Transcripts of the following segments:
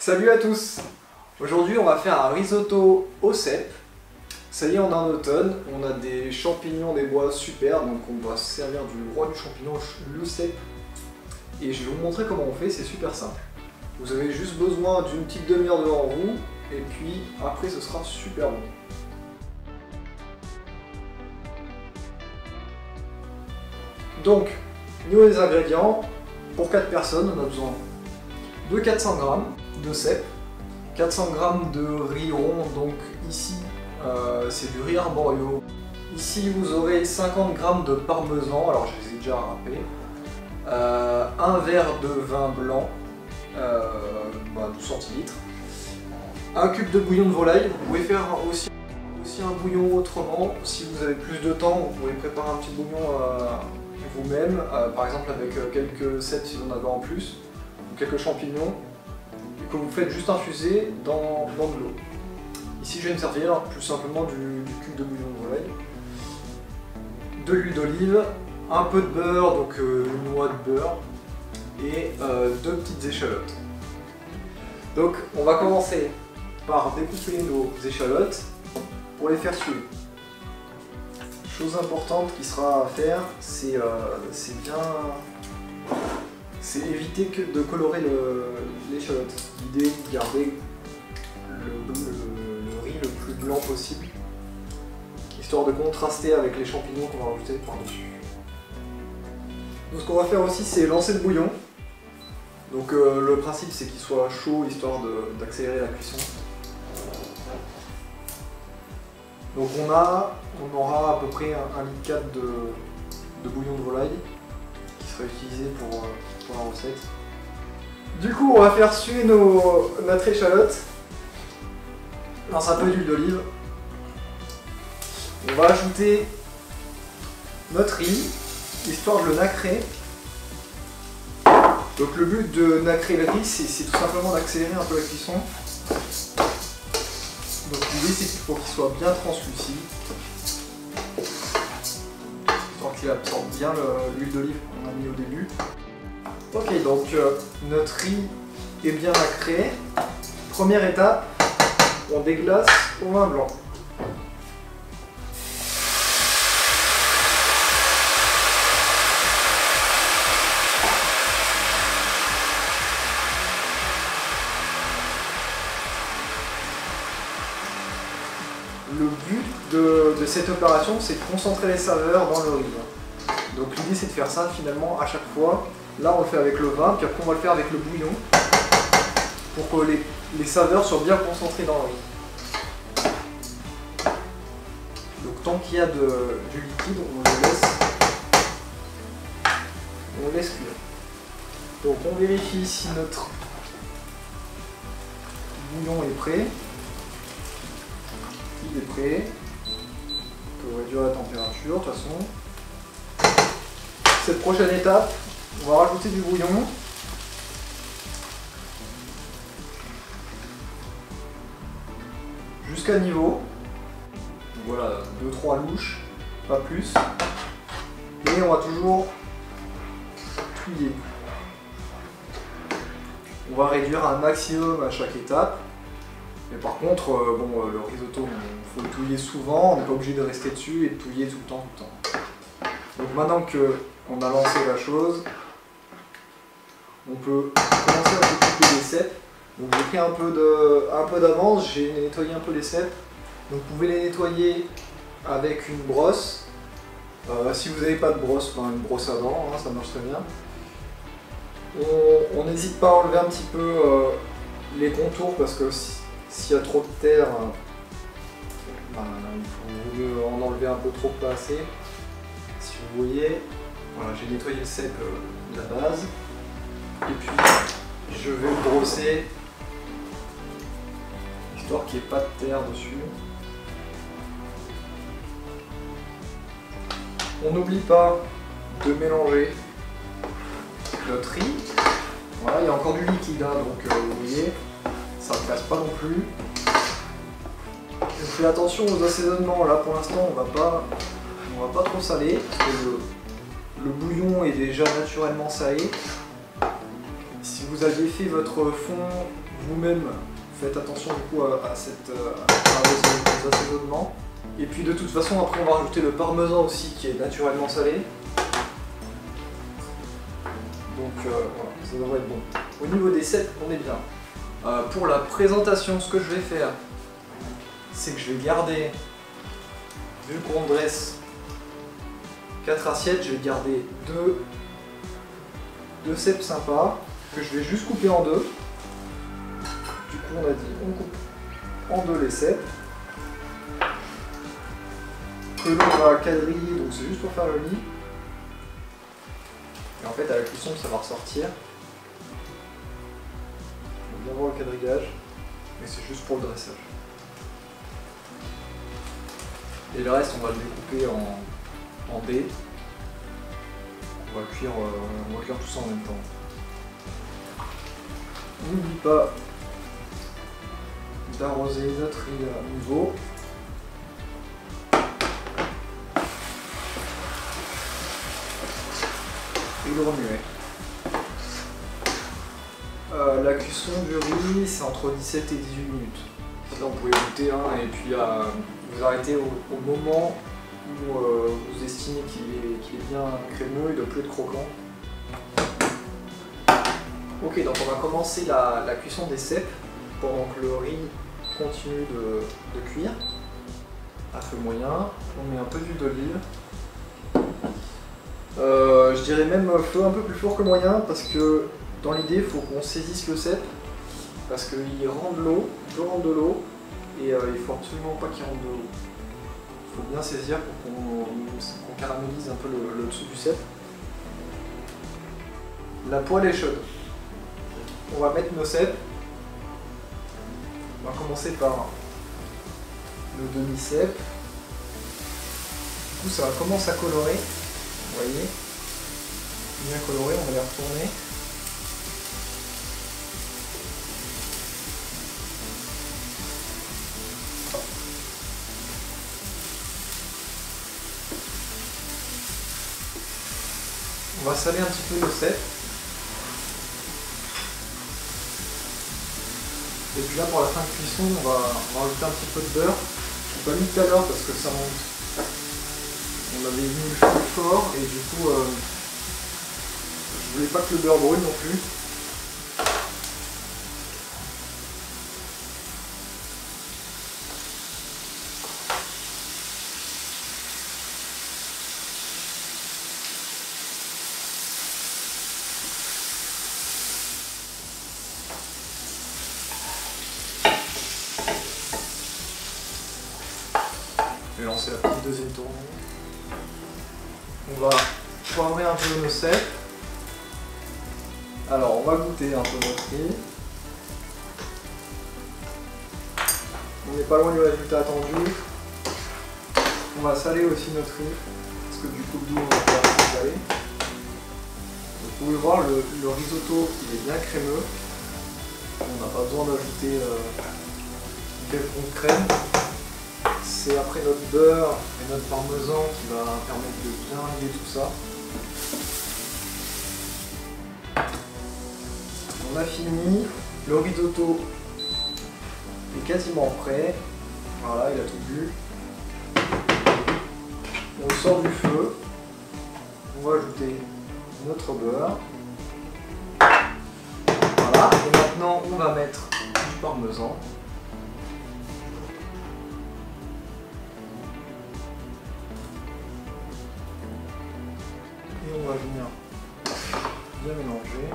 Salut à tous! Aujourd'hui on va faire un risotto au cèpe. Ça y est, on est en automne, on a des champignons des bois super, donc on va se servir du roi du champignon, le cèpe. Et je vais vous montrer comment on fait, c'est super simple. Vous avez juste besoin d'une petite demi-heure devant vous, et puis après ce sera super bon. Donc, niveau des ingrédients, pour 4 personnes, on a besoin de 400 g de cèpe, 400 g de riz rond, donc ici c'est du riz arborio. Ici vous aurez 50 g de parmesan, alors je les ai déjà râpés, un verre de vin blanc, 12 centilitres, un cube de bouillon de volaille. Vous pouvez faire aussi un bouillon autrement, si vous avez plus de temps, vous pouvez préparer un petit bouillon vous-même, par exemple avec quelques cèpes si vous en avez en plus, ou quelques champignons, que vous faites juste infuser dans de l'eau. Ici je vais me servir plus simplement du cube de bouillon de volaille, de l'huile d'olive, un peu de beurre, donc une noix de beurre, et 2 petites échalotes. Donc on va commencer par découper nos échalotes pour les faire suer. Chose importante qui sera à faire, c'est éviter de colorer l'échalote. L'idée est de garder le riz le plus blanc possible, histoire de contraster avec les champignons qu'on va rajouter par-dessus. Donc ce qu'on va faire aussi, c'est lancer le bouillon. Donc le principe c'est qu'il soit chaud, histoire d'accélérer la cuisson. Donc on aura à peu près 1,4 litre de bouillon de volaille qui sera utilisé pour la recette. Du coup on va faire suer notre échalote. On lance un peu d'huile d'olive. On va ajouter notre riz, histoire de le nacrer. Donc le but de nacrer le riz, c'est tout simplement d'accélérer un peu la cuisson. Donc l'idée c'est qu'il faut qu'il soit bien translucide, histoire qu'il absorbe bien l'huile d'olive qu'on a mis au début. Ok, donc notre riz est bien nacré. Première étape, on déglace au vin blanc. Le but de cette opération, c'est de concentrer les saveurs dans le riz. Donc l'idée c'est de faire ça finalement à chaque fois. Là on le fait avec le vin, puis après on va le faire avec le bouillon, pour que les saveurs soient bien concentrées dans le riz. Donc tant qu'il y a du liquide, on le laisse cuire. Donc on vérifie si notre bouillon est prêt. Il est prêt. On peut réduire la température de toute façon. Cette prochaine étape, on va rajouter du bouillon. Jusqu'à niveau. Donc voilà, 2-3 louches, pas plus. Et on va toujours touiller. On va réduire un maximum à chaque étape. Mais par contre, le risotto, il faut le touiller souvent, on n'est pas obligé de rester dessus et de touiller tout le temps. Donc maintenant qu'on a lancé la chose, on peut commencer à s'occuper des cèpes. Donc j'ai pris un peu d'avance, j'ai nettoyé un peu les cèpes. Donc vous pouvez les nettoyer avec une brosse. Si vous n'avez pas de brosse, une brosse à dents, ça marche très bien. On n'hésite pas à enlever un petit peu les contours parce que s'il y a trop de terre, il vaut mieux en enlever un peu trop, pas assez. Si vous voyez, voilà, j'ai nettoyé le cèpe de la base. Et puis, je vais le brosser, histoire qu'il n'y ait pas de terre dessus. On n'oublie pas de mélanger notre riz. Voilà, il y a encore du liquide, donc vous voyez, ça ne casse pas non plus. Je fais attention aux assaisonnements, là pour l'instant on va pas trop saler, parce que le bouillon est déjà naturellement salé. Si vous vous aviez fait votre fond vous-même, faites attention du coup à l'assaisonnement. Et puis de toute façon après on va rajouter le parmesan aussi qui est naturellement salé. Donc voilà, ça devrait être bon. Au niveau des cèpes, on est bien. Pour la présentation, ce que je vais faire, c'est que je vais garder, vu qu'on dresse 4 assiettes, je vais garder deux cèpes sympas que je vais juste couper en deux. Du coup on a dit on coupe en deux les cèpes que l'on va quadriller, donc c'est juste pour faire le lit. Et en fait à la cuisson ça va ressortir. On va bien voir le quadrillage, mais c'est juste pour le dressage. Et le reste on va le découper en dés. On va cuire tout ça en même temps. N'oublie pas d'arroser notre riz à niveau. Et le remuer. La cuisson du riz, c'est entre 17 et 18 minutes. Là, vous pouvez goûter et puis vous arrêtez au moment où vous estimez qu'il est bien crémeux, il ne doit plus être croquant. Ok, donc on va commencer la cuisson des cèpes pendant que le riz continue de cuire à feu moyen. On met un peu d'huile d'olive. Je dirais même feu un peu plus fort que moyen parce que dans l'idée il faut qu'on saisisse le cèpe parce qu'il rend de l'eau, il peut rendre de l'eau et il faut absolument pas qu'il rende de l'eau. Il faut bien saisir pour qu'on caramélise un peu le dessous du cèpe. La poêle est chaude. On va mettre nos cèpes. On va commencer par le demi-cèpe. Du coup ça commence à colorer. Vous voyez, bien coloré, on va les retourner. On va saler un petit peu le cèpe. Et puis là pour la fin de cuisson, on va rajouter un petit peu de beurre. Je l'ai pas mis tout à l'heure parce que ça monte. On avait mis le feu fort et du coup je voulais pas que le beurre brûle non plus. Je vais lancer la petite deuxième tournée. On va poivrer un peu nos cèpes. Alors on va goûter un peu notre riz. On n'est pas loin du résultat attendu. On va saler aussi notre riz, parce que du coup le doux on va pouvoir le saler. Vous pouvez voir le risotto il est bien crémeux. On n'a pas besoin d'ajouter quelconque crème. C'est après notre beurre et notre parmesan qui va permettre de bien lier tout ça. On a fini, le risotto est quasiment prêt. Voilà, il a tout bu. On sort du feu. On va ajouter notre beurre. Voilà, et maintenant on va mettre du parmesan. Et on va venir bien mélanger.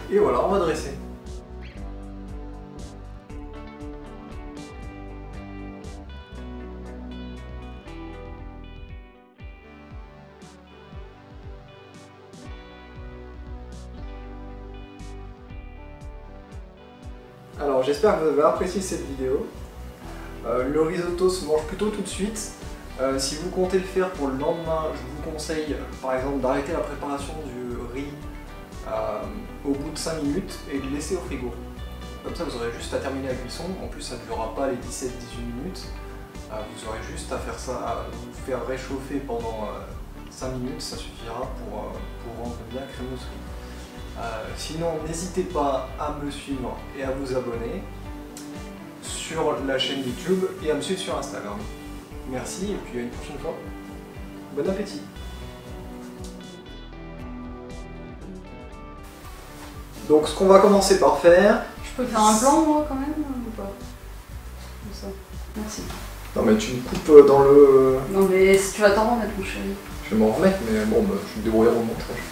Et voilà, on va dresser. Alors j'espère que vous avez apprécié cette vidéo. Le risotto se mange plutôt tout de suite. Si vous comptez le faire pour le lendemain, je vous conseille par exemple d'arrêter la préparation du riz au bout de 5 minutes et le laisser au frigo. Comme ça vous aurez juste à terminer la cuisson, en plus ça ne durera pas les 17-18 minutes. Vous aurez juste à faire ça, à vous faire réchauffer pendant 5 minutes, ça suffira pour rendre bien la crémeauserie. Sinon n'hésitez pas à me suivre et à vous abonner sur la chaîne YouTube et à me suivre sur Instagram. Merci et puis à une prochaine fois. Bon appétit! Donc ce qu'on va commencer par faire... Je peux faire un plan moi quand même ou pas? Comme ça. Merci. Non mais tu me coupes dans le... Non mais si tu vas t'en remettre mon chéri. Je vais m'en remettre mais bon bah, je me débrouillerai au montage.